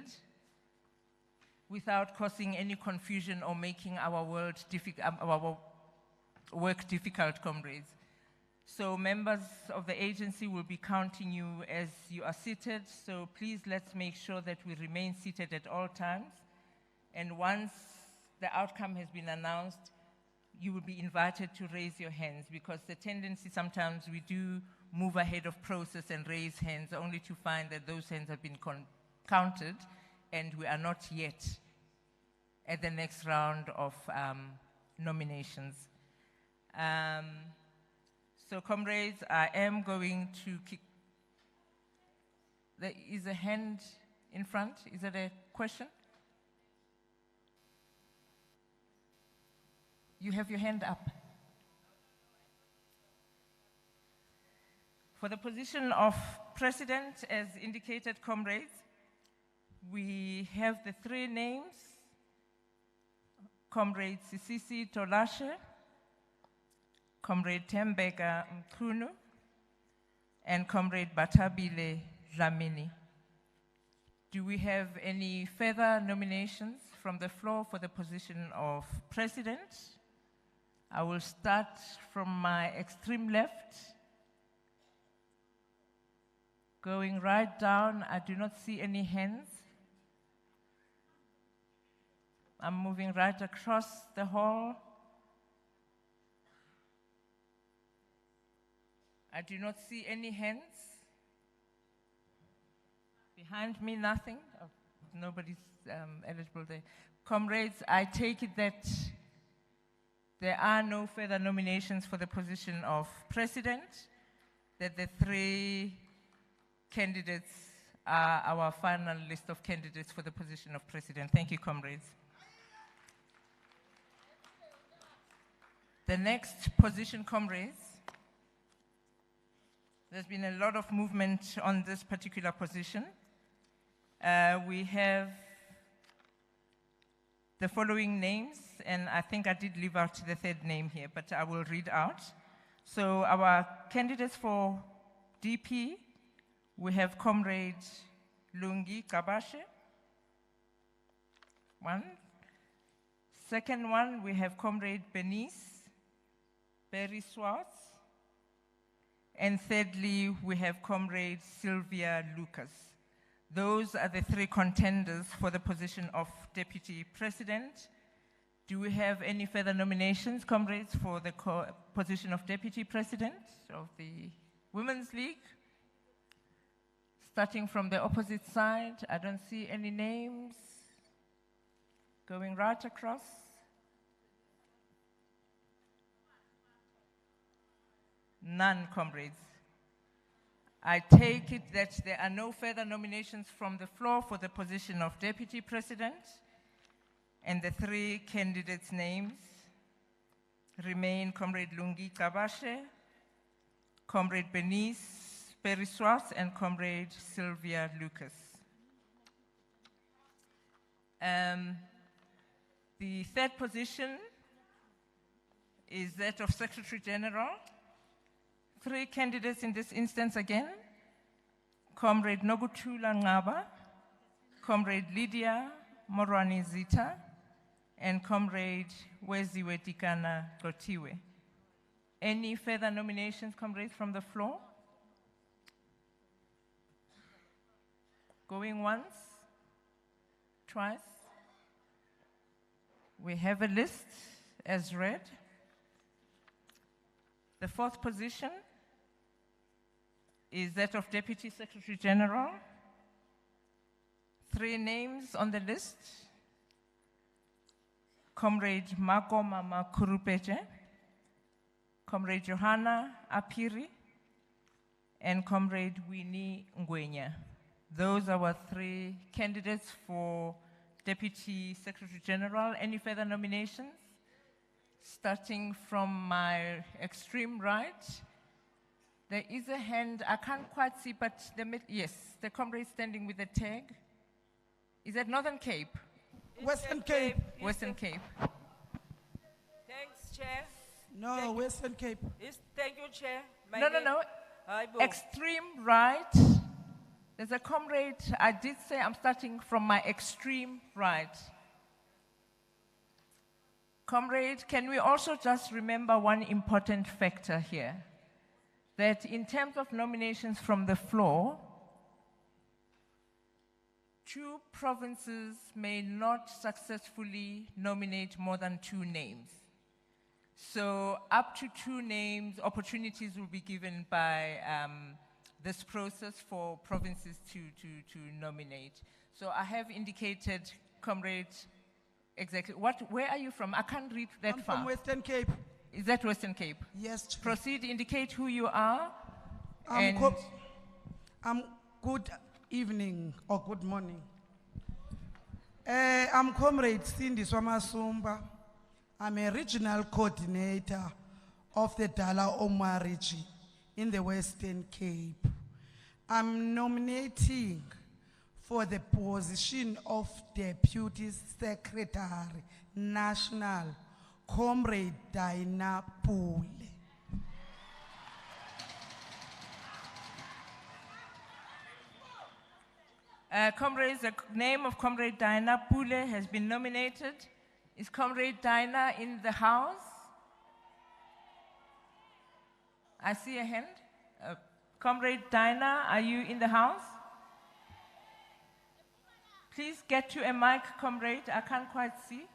without causing any confusion or making our work difficult, comrades. So members of the agency will be counting you as you are seated, so please let's make sure that we remain seated at all times. And once the outcome has been announced, you will be invited to raise your hands, because the tendency sometimes we do move ahead of process and raise hands only to find that those hands have been counted and we are not yet at the next round of nominations. So comrades, I am going to kick. There is a hand in front. Is that a question? You have your hand up. For the position of president, as indicated, comrades, we have the three names: Comrade Sisisi Tolashe, Comrade Tembeka Mkunu, and Comrade Batabile Dlamini. Do we have any further nominations from the floor for the position of president? I will start from my extreme left. Going right down, I do not see any hands. I'm moving right across the hall. I do not see any hands. Behind me, nothing. Oh, nobody's eligible there. Comrades, I take it that there are no further nominations for the position of president, that the three candidates are our final list of candidates for the position of president. Thank you, comrades. The next position, comrades, there's been a lot of movement on this particular position. We have the following names, and I think I did leave out the third name here, but I will read out. So our candidates for DP, we have Comrade Lungi Kabashe. One. Second one, we have Comrade Bernice Berry Swartz. And thirdly, we have Comrade Sylvia Lucas. Those are the three contenders for the position of Deputy President. Do we have any further nominations, comrades, for the position of Deputy President of the Women's League? Starting from the opposite side, I don't see any names. Going right across. None, comrades. I take it that there are no further nominations from the floor for the position of Deputy President, and the three candidates' names remain Comrade Lungi Kabashe, Comrade Bernice Periswas, and Comrade Sylvia Lucas. The third position is that of Secretary General. Three candidates in this instance again: Comrade Nogutula Ngaba, Comrade Lydia Morwani Zita, and Comrade Weziwe Tikana Gotiwe. Any further nominations, comrades, from the floor? Going once, twice. We have a list as read. The fourth position is that of Deputy Secretary General. 3 names on the list. Comrade Mako Mama Kurupeche, Comrade Johanna Apiri, and Comrade Winnie Ngwenya. Those are our 3 candidates for Deputy Secretary General. Any further nominations? Starting from my extreme right, there is a hand, I can't quite see, but yes, the comrade standing with the tag. Is that Northern Cape? Western Cape. Western Cape. Thanks, Chair. No, Western Cape. Thank you, Chair. My No. name- Extreme right. There's a comrade, I did say I'm starting from my extreme right. Comrade, can we also just remember one important factor here? That in terms of nominations from the floor, 2 provinces may not successfully nominate more than 2 names. So up to 2 names, opportunities will be given by this process for provinces to nominate. So I have indicated, comrade, exactly. Where are you from? I can't read that I'm far. from Western Cape. Is that Western Cape? Yes, Chair. Proceed, indicate who you are. I'm good evening or good morning. I'm Comrade Cindy Swamasumba. I'm a regional coordinator of the Dala Omariji in the Western Cape. I'm nominating for the position of Deputy Secretary National, Comrade Dinah Pule. Comrades, the name of Comrade Dinah Pule has been nominated. Is Comrade Dinah in the house? I see a hand. Comrade Dinah, are you in the house? Please get to a mic, comrade. I can't quite see.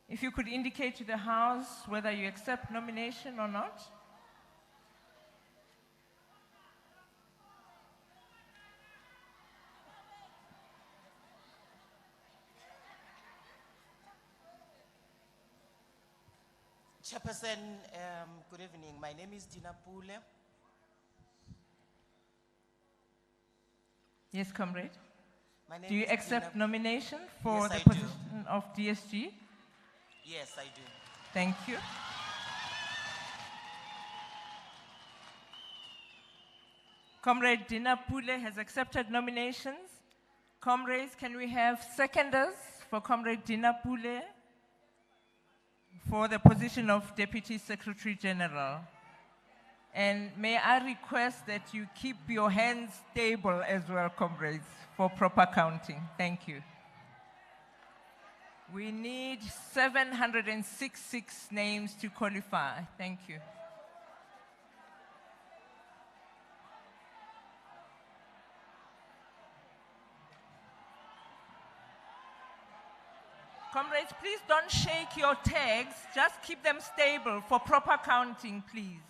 If you could indicate to the house whether you accept nomination or not. Chairperson, good evening. My name is Dinah Pule. Yes, comrade. My name Do you is accept Dinah- nomination for Yes, the I do. position of DSG? Yes, I do. Thank you. Comrade Dinah Pule has accepted nominations. Comrades, can we have seconders for Comrade Dinah Pule for the position of Deputy Secretary General? And may I request that you keep your hands stable as well, comrades, for proper counting. Thank you. We need 766 names to qualify. Thank you. Comrades, please don't shake your tags. Just keep them stable for proper counting, please.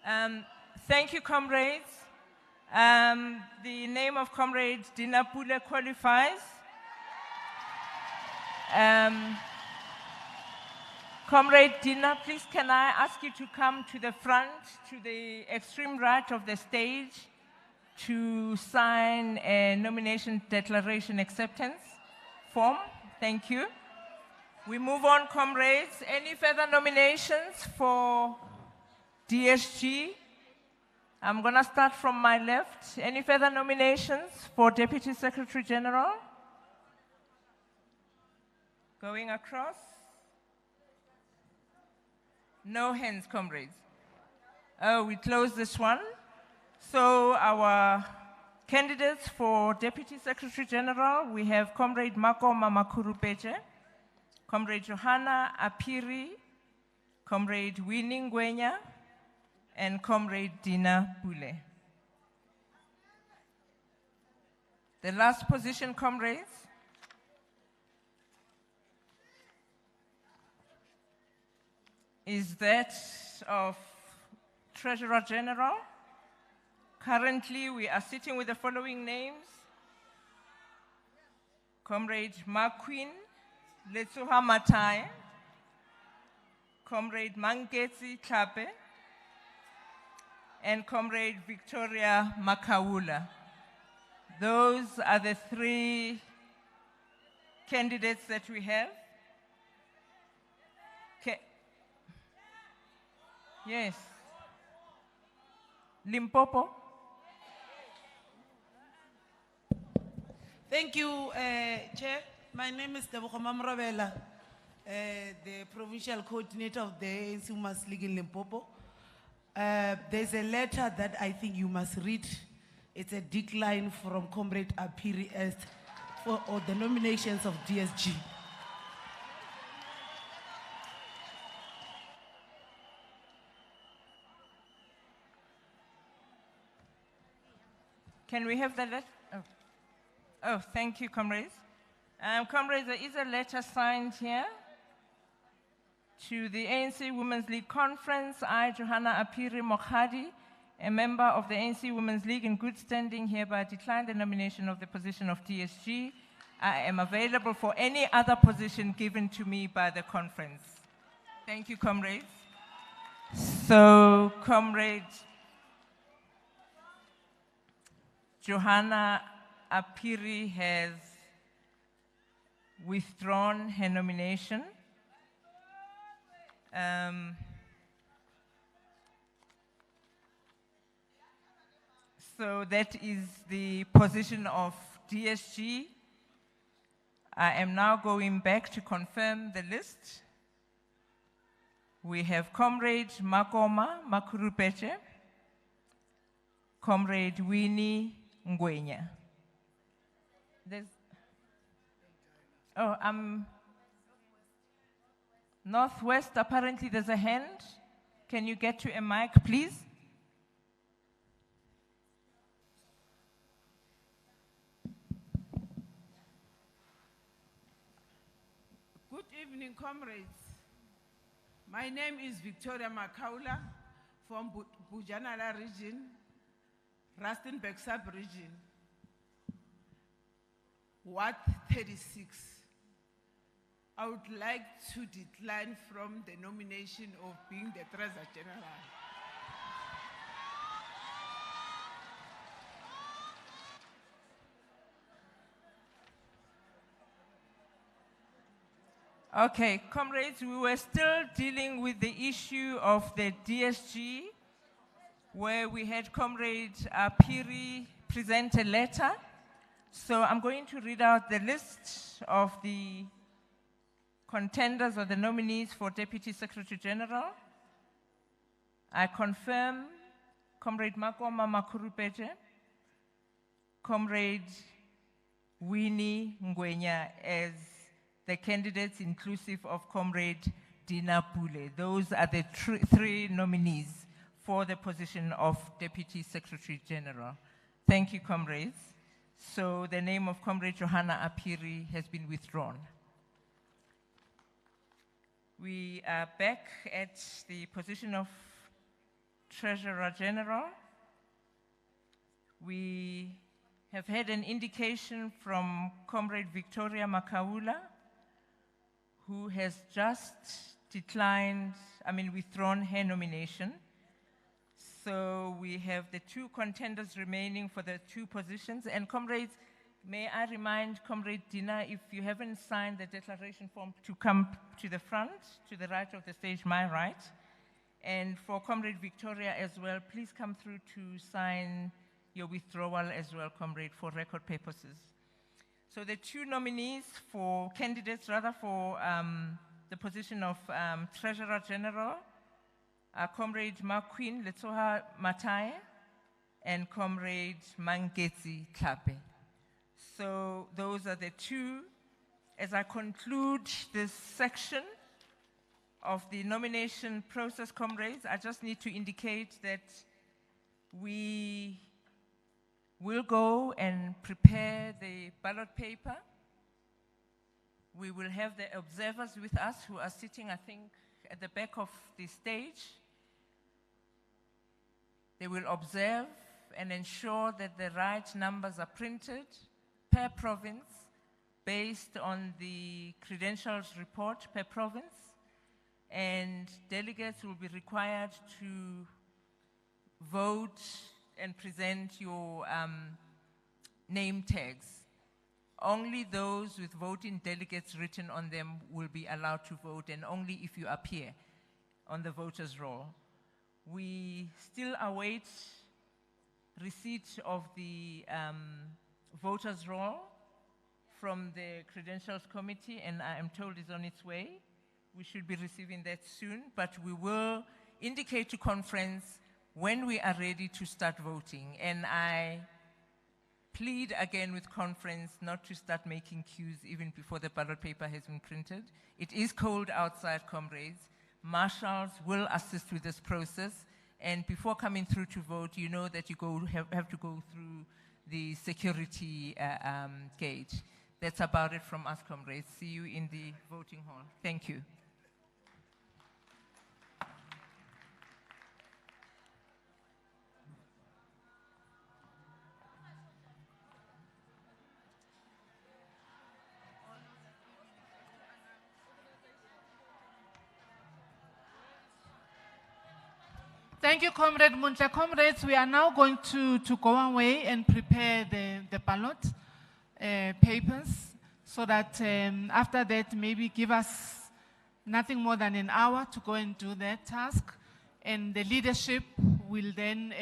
Thank you, comrades. The name of Comrade Dina Pule qualifies. Comrade Dina, please can I ask you to come to the front, to the extreme right of the stage, to sign a nomination declaration acceptance form? Thank you. We move on, comrades. Any further nominations for DSG? I'm going to start from my left. Any further nominations for Deputy Secretary General? Going across? No hands, comrades. Oh, we close this one. So our candidates for Deputy Secretary General, we have Comrade Makoma Makurupeche, Comrade Johanna Apiri, Comrade Winnie Ngwenya, and Comrade Dina Pule. The last position, comrades, is that of Treasurer General. Currently, we are sitting with the following names: Comrade Marquin Letsuha Matai, Comrade Manketsi Klape, and Comrade Victoria Makaula. Those are the three candidates that we have. Yes. Limpopo. Thank you, Chair. My name is Debogo Mamrobela, the Provincial Coordinator of the ANC Women's League in Limpopo. There's a letter that I think you must read. It's a decline from Comrade Apiri as for all the nominations of DSG. Can we have the letter? Oh, thank you, comrades. Comrades, there is a letter signed here to the ANC Women's League Conference. I, Johanna Apiri Mokhadi, a member of the ANC Women's League in good standing, hereby decline the nomination of the position of DSG. I am available for any other position given to me by the conference. Thank you, comrades. So, Comrade Johanna Apiri has withdrawn her nomination. So that is the position of DSG. I am now going back to confirm the list. We have Comrade Makoma Makurupeche, Comrade Winnie Ngwenya. Northwest, apparently there's a hand. Can you get to a mic, please? Good evening, comrades. My name is Victoria Makaula from Bujanala region, Rustenburg sub-region, Ward 36. I would like to decline from the nomination of being the Treasurer General. Okay, comrades, we were still dealing with the issue of the DSG, where we had Comrade Apiri present a letter. So I'm going to read out the list of the contenders or the nominees for Deputy Secretary General. I confirm Comrade Makoma Makurupeche, Comrade Winnie Ngwenya as the candidates inclusive of Comrade Dina Pule. Those are the three nominees for the position of Deputy Secretary General. Thank you, comrades. So the name of Comrade Johanna Apiri has been withdrawn. We are back at the position of Treasurer General. We have had an indication from Comrade Victoria Makaula, who has just withdrawn her nomination. So we have the two contenders remaining for the two positions. And comrades, may I remind Comrade Dina, if you haven't signed the declaration form, to come to the front, to the right of the stage, my right. And for Comrade Victoria as well, please come through to sign your withdrawal as well, Comrade, for record purposes. So the two nominees for candidates, rather, for the position of Treasurer General are Comrade Marquin Letsoha Matai and Comrade Mangezi Klape. So those are the two. As I conclude this section of the nomination process, comrades, I just need to indicate that we will go and prepare the ballot paper. We will have the observers with us who are sitting, I think, at the back of the stage. They will observe and ensure that the right numbers are printed per province based on the credentials report per province. And delegates will be required to vote and present your name tags. Only those with voting delegates written on them will be allowed to vote, and only if you appear on the voters' roll. We still await receipt of the voters' roll from the Credentials Committee, and I am told it's on its way. We should be receiving that soon, but we will indicate to conference when we are ready to start voting. And I plead again with conference not to start making queues even before the ballot paper has been printed. It is cold outside, comrades. Marshals will assist with this process. And before coming through to vote, you know that you have to go through the security gate. That's about it from us, comrades. See you in the voting hall. Thank you. Thank you, Comrade Muntle. Comrades, we are now going to go away and prepare the ballot papers so that after that, maybe give us nothing more than an hour to go and do that task. And the leadership will then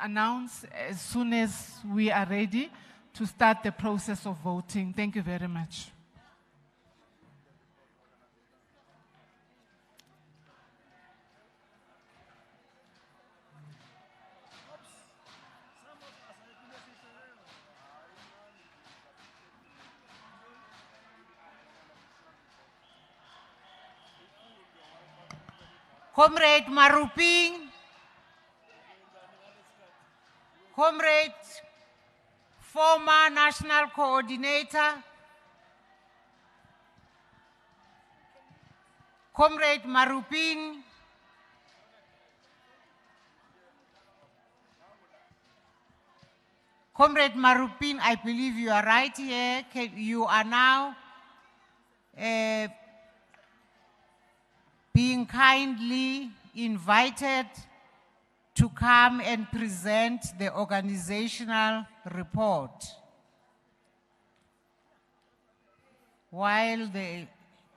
announce as soon as we are ready to start the process of voting. Thank you very much. Comrade Maruping, Comrade former National Coordinator, Comrade Maruping, Comrade Marupin, I believe you are right here. You are now being kindly invited to come and present the organizational report. While the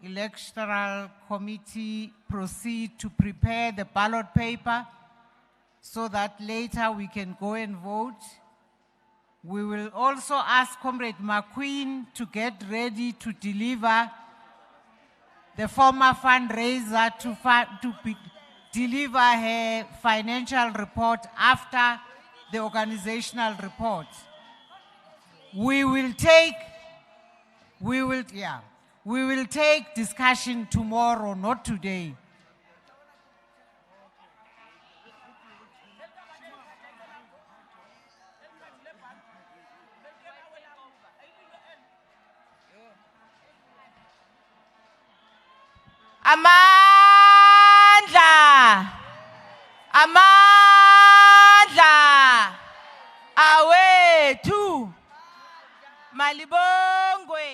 electoral committee proceed to prepare the ballot paper so that later we can go and vote, we will also ask Comrade McQueen to get ready to deliver the former fundraiser to deliver her financial report after the organizational report. We will take discussion tomorrow, not today. Amandla! Amandla! Malibongwe.